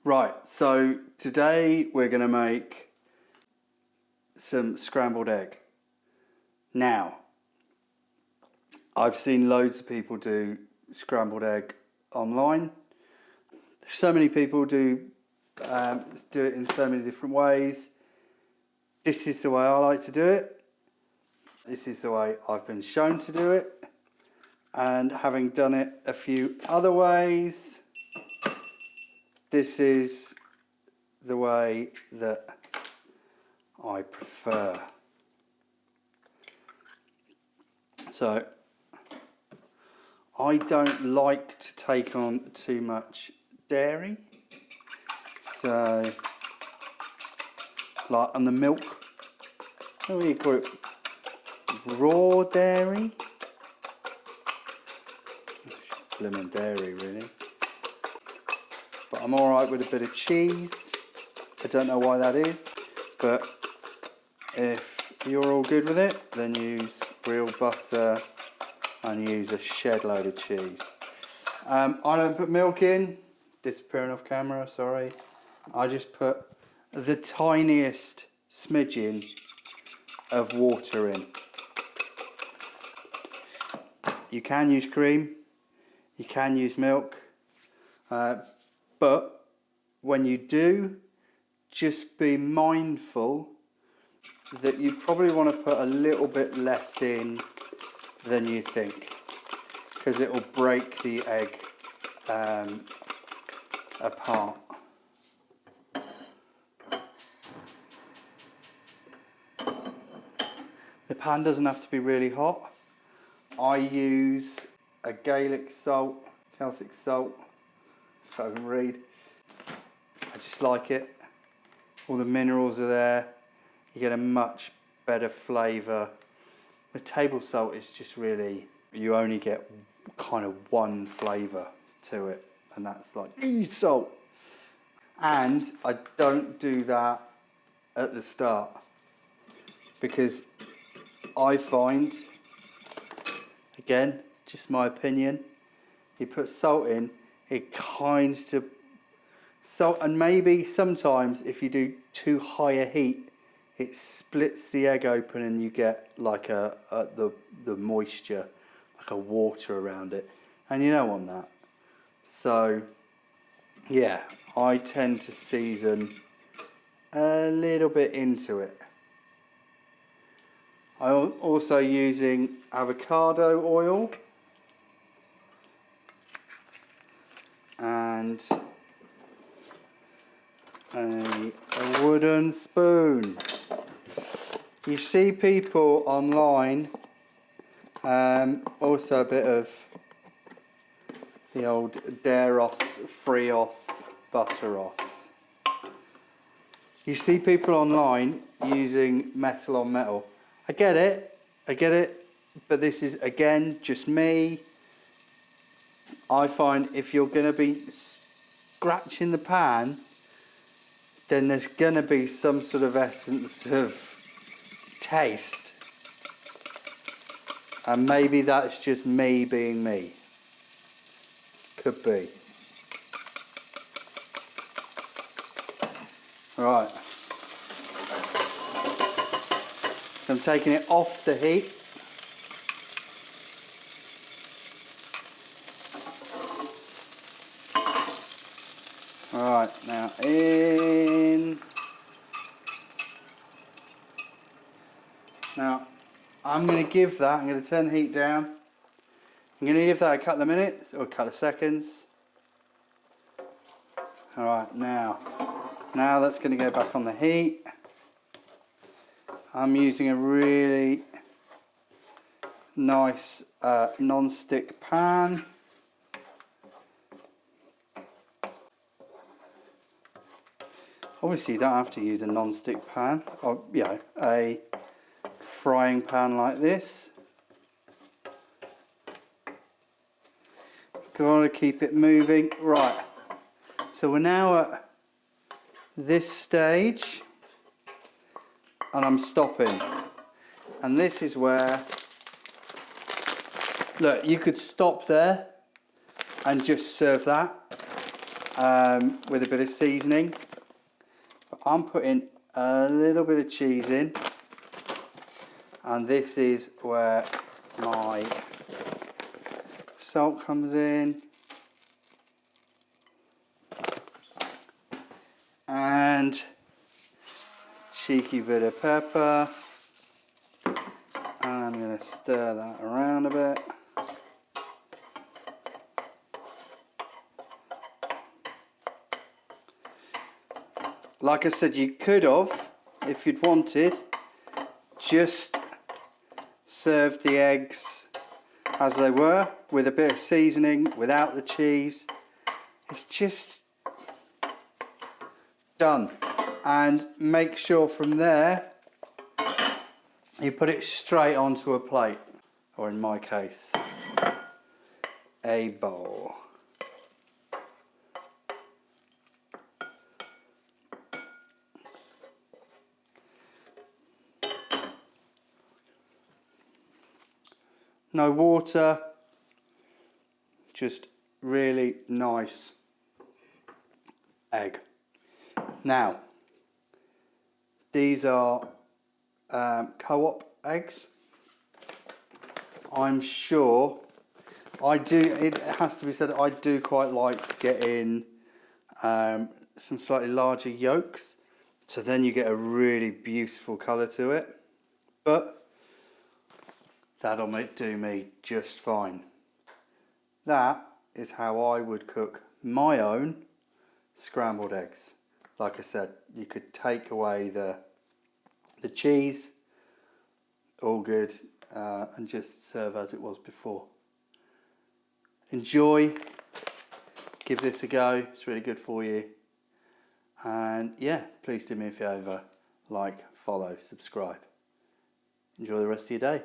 Right, so today we're going to make some scrambled egg. Now, I've seen loads of people do scrambled egg online. So many people do it in so many different ways. This is the way I like to do it. This is the way I've been shown to do it. And having done it a few other ways, this is the way that I prefer. So, I don't like to take on too much dairy. So, like on the milk, what do you call it? Raw dairy? Lemon dairy, really. But I'm alright with a bit of cheese. I don't know why that is, but if you're all good with it, then use real butter and use a shed load of cheese. I don't put milk in, disappearing off camera, sorry. I just put the tiniest smidgen of water in. You can use cream, you can use milk, but when you do, just be mindful that you probably want to put a little bit less in than you think, because it will break the egg apart. The pan doesn't have to be really hot. I use a Celtic salt, if I can read. I just like it. All the minerals are there. You get a much better flavour. The table salt is just really, you only get kind of one flavour to it, and that's like salt. And I don't do that at the start, because I find, again, just my opinion, you put salt in, it kind of, salt, and maybe sometimes if you do too high a heat, it splits the egg open and you get like the moisture, like a water around it, and you don't want that. So yeah, I tend to season a little bit into it. I'm also using avocado oil and a wooden spoon. You see people online, also a bit of the old Deros, Frios, Butteros. You see people online using metal on metal. I get it, but this is, again, just me. I find if you're going to be scratching the pan, then there's going to be some sort of essence of taste. And maybe that's just me being me. Could be. Right. So I'm taking it off the heat. Alright, now in. Now, I'm going to give that, I'm going to turn the heat down. I'm going to give that a couple of minutes, or a couple of seconds. Alright, now that's going to go back on the heat. I'm using a really nice non-stick pan. Obviously you don't have to use a non-stick pan, or a frying pan like this. Got to keep it moving. Right, so we're now at this stage, and I'm stopping. And this is where, look, you could stop there and just serve that. with a bit of seasoning. But I'm putting a little bit of cheese in, and this is where my salt comes in, and cheeky bit of pepper, and I'm going to stir that around a bit. Like I said, you could have, if you'd wanted, just served the eggs as they were, with a bit of seasoning, without the cheese. It's just done. And make sure from there you put it straight onto a plate, or in my case, a bowl. No water, just really nice egg. Now, these are co-op eggs. I'm sure, it has to be said, I do quite like getting some slightly larger yolks, so then you get a really beautiful colour to it. But that'll do me just fine. That is how I would cook my own scrambled eggs. Like I said, you could take away the cheese, all good, and just serve as it was before. Enjoy, give this a go, it's really good for you. And yeah, please do me a favour, like, follow, subscribe. Enjoy the rest of your day.